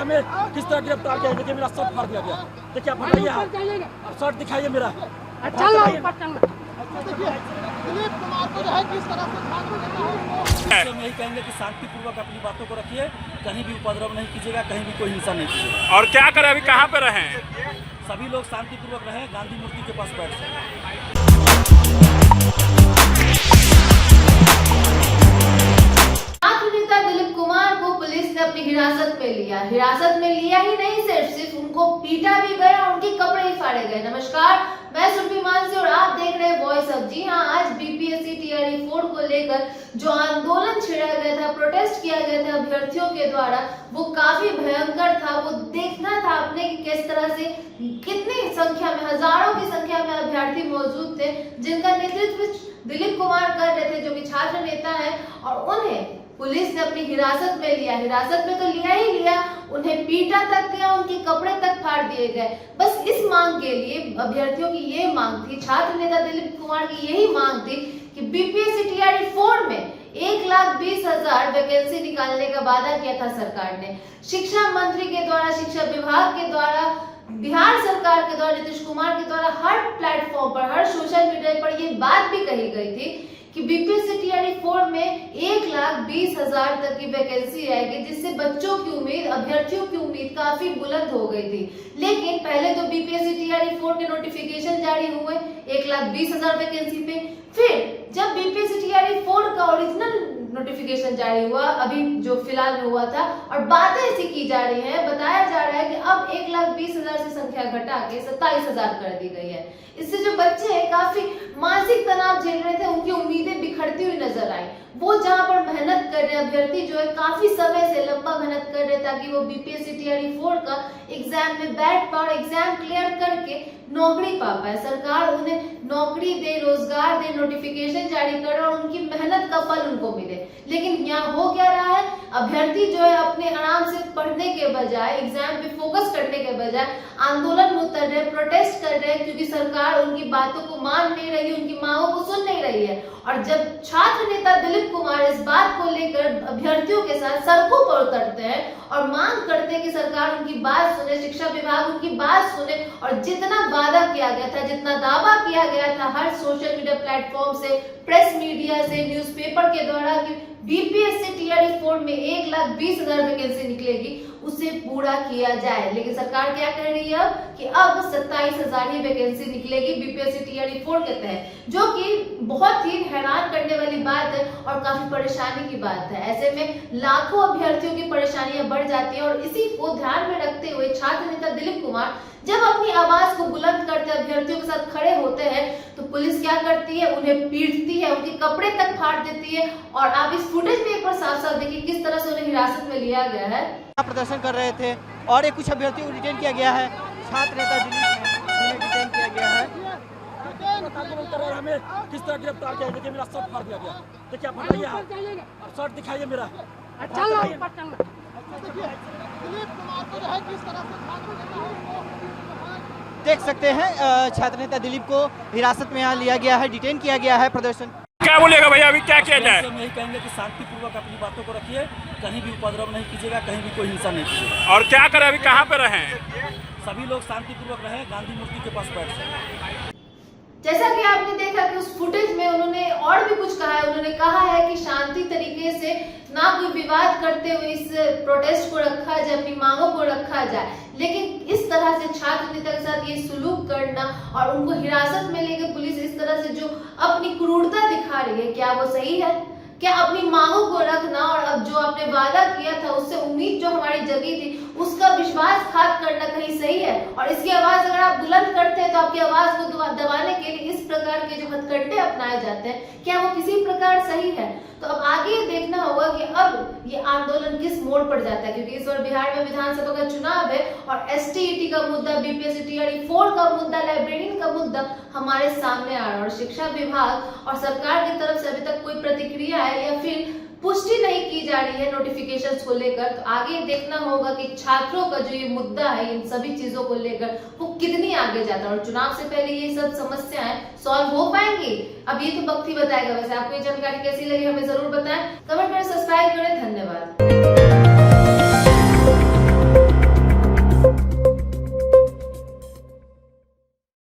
हमें किस तरह गिरफ्तार किया। देखिए मेरा शर्ट फाड़ दिया गया। देखिए आप हटाइए, आप शर्ट दिखाइए मेरा। दिलीप कुमार को जो है किस तरह से हम यही कहेंगे कि शांतिपूर्वक अपनी बातों को रखिए, कहीं भी उपद्रव नहीं कीजिएगा, कहीं भी कोई हिंसा नहीं कीजिएगा। और क्या करें, अभी कहाँ पे रहें? सभी लोग शांतिपूर्वक रहें, गांधी मूर्ति के पास बैठ जाएं। छात्र नेता दिलीप कुमार को पुलिस ने अपनी हिरासत में लिया। हिरासत में लिया ही नहीं, सिर्फ उनको पीटा भी गया और उनके कपड़े ही फाड़े गए। नमस्कार, मैं सुरभि मानसी और आप देख रहे हैं वॉइस ऑफ। जी हां, आज बीपीएससी टीआरई 4 को लेकर जो आंदोलन छेड़ा गया था, प्रोटेस्ट किया गया था अभ्यर्थियों के द्वारा, वो काफी भयंकर था। वो देखना था आपने कि किस तरह से कितनी संख्या में, हजारों की संख्या में अभ्यर्थी मौजूद थे जिनका नेतृत्व दिलीप कुमार कर रहे थे, जो कि छात्र नेता है, और उन्हें पुलिस ने अपनी हिरासत में लिया। हिरासत में तो लिया ही लिया, उन्हें पीटा तक गया, उनके कपड़े तक फाड़ दिए गए। बस इस मांग के लिए अभ्यर्थियों की ये मांग थी, छात्र नेता दिलीप कुमार की यही मांग थी कि बीपीएससी टीआरई 4 में 1,20,000 वैकेंसी निकालने का वादा किया था सरकार ने। शिक्षा मंत्री के द्वारा, शिक्षा विभाग के द्वारा, बिहार सरकार के द्वारा, नीतीश कुमार के द्वारा हर प्लेटफॉर्म पर, हर सोशल मीडिया पर ये बात भी कही गई थी कि बीपीएससी टीआरई 4 में 1,20,000 तक की वैकेंसी आएगी, जिससे बच्चों की उम्मीद, अभ्यर्थियों की उम्मीद काफी बुलंद हो गई थी। लेकिन पहले तो बीपीएससी टीआरई 4 के नोटिफिकेशन जारी हुए 1,20,000 वैकेंसी पे। फिर जब बीपीएससी टीआरई 4 का ओरिजिनल नोटिफिकेशन जारी हुआ, अभी जो फिलहाल में हुआ था, और बातें ऐसी की जा रही है, बताया जा रहा है कि अब 1,20,000 से संख्या घटा के 27,000 कर दी गई है। इससे जो बच्चे हैं काफी मानसिक तनाव झेल रहे थे, उनकी उम्मीदें बिखरती हुई नजर आई। वो जहां पर मेहनत कर रहे, अभ्यर्थी जो है काफी समय से लंबा मेहनत कर रहे ताकि वो बीपीएससी टीआरई 4 का एग्जाम में बैठ पाए और एग्जाम क्लियर करके नौकरी पा पाए, सरकार उन्हें नौकरी दे, रोजगार दे, नोटिफिकेशन जारी करे और उनकी मेहनत का फल उनको मिले। लेकिन यहाँ हो क्या रहा है, अभ्यर्थी जो है अपने आराम से पढ़ने के बजाय, एग्जाम पे फोकस करने के बजाय आंदोलन में उतर रहे, प्रोटेस्ट कर रहे हैं, क्योंकि सरकार उनकी बातों को मान नहीं रही, उनकी मांगों को सुन नहीं रही है। और जब छात्र नेता दिलीप कुमार इस बात को लेकर अभ्यर्थियों के साथ सड़कों पर उतरते हैं और मांग करते हैं कि सरकार उनकी बात सुने, शिक्षा विभाग उनकी बात सुने, और जितना वादा किया गया था, जितना दावा किया गया था हर सोशल मीडिया प्लेटफॉर्म से, प्रेस मीडिया से, न्यूज़पेपर के द्वारा कि बीपीएससी टीआरई 4 में 1,20,000 वैकेंसी निकलेगी, उसे पूरा किया जाए। लेकिन सरकार क्या कह रही है अब कि अब 27,000 ही वैकेंसी निकलेगी बीपीएससी टीआरई 4 के तहत, जो कि बहुत ही हैरान करने वाली बात है और काफी परेशानी की बात है। ऐसे में लाखों अभ्यर्थियों की परेशानियां बढ़ जाती है और इसी को ध्यान में रखते हुए छात्र नेता दिलीप कुमार जब अपनी आवाज को बुलंद करते अभ्यर्थियों के साथ खड़े होते हैं तो पुलिस क्या करती है, उन्हें पीटती है, उनके कपड़े तक फाड़ देती है। और आप इस फुटेज में एक बार साफ साफ देखिए किस तरह से उन्हें हिरासत में लिया गया है। प्रदर्शन कर रहे थे और कुछ अभ्यर्थियों को डिटेन किया गया है। छात्र नेता दिलीप डिटेन किया गया है। हमें किस तरह गिरफ्तार किया। देखिए मेरा शर्ट फाड़ दिया गया। देखिए आप हटाइए, आप शर्ट दिखाइए मेरा। दिलीप कुमार को जो है किस तरह से देख सकते हैं, छात्र नेता दिलीप को हिरासत में यहाँ लिया गया है, डिटेन किया गया है। प्रदर्शन क्या बोलेगा भैया, अभी क्या किया जाए? हम यही कहेंगे कि शांतिपूर्वक अपनी बातों को रखिए, कहीं भी उपद्रव नहीं कीजिएगा, कहीं भी कोई हिंसा नहीं कीजिएगा। और क्या करें, अभी कहाँ पे रहें? सभी लोग शांतिपूर्वक रहें, गांधी मूर्ति के पास बैठ जाएं। जैसा कि आपने देखा कि उस फुटेज में उन्होंने और भी कुछ कहा है। उन्होंने कहा है कि शांति तरीके से ना कोई विवाद करते हुए इस प्रोटेस्ट को रखा जाए, अपनी मांगों को रखा जाए। लेकिन इस तरह से छात्र नेता के साथ ये सुलूक करना और उनको हिरासत में लेकर पुलिस इस तरह से जो अपनी क्रूरता दिखा रही है, क्या वो सही है? क्या अपनी मांगों को रखना और अब जो आपने वादा किया था, उससे उम्मीद जो हमारी जगी थी, उसका विश्वासघात करना कहीं सही है? और इसकी आवाज अगर आप बुलंद करते हैं तो आपकी आवाज को दबाने के लिए इस प्रकार के जो हथकंडे अपनाए जाते हैं, क्या वो किसी प्रकार सही है? तो अब आगे देखना होगा कि अब ये आंदोलन किस मोड़ पर जाता है, क्योंकि इस बार बिहार में विधानसभा का चुनाव है और एसटीईटी का मुद्दा, बीपीएससी टीआरई 4 का मुद्दा, लाइब्रेरियन का मुद्दा हमारे सामने आ रहा है। और शिक्षा विभाग और सरकार की तरफ से अभी तक कोई प्रतिक्रिया है या फिर पुष्टि नहीं की जा रही है नोटिफिकेशंस को लेकर। तो आगे देखना होगा कि छात्रों का जो ये मुद्दा है, इन सभी चीजों को लेकर वो कितनी आगे जाता है और चुनाव से पहले ये सब समस्याएं सॉल्व हो पाएंगी, अब ये तो वक्त ही बताएगा। वैसे आपको ये जानकारी कैसी लगी हमें जरूर बताएं, कमेंट करें, सब्सक्राइब करें। धन्यवाद।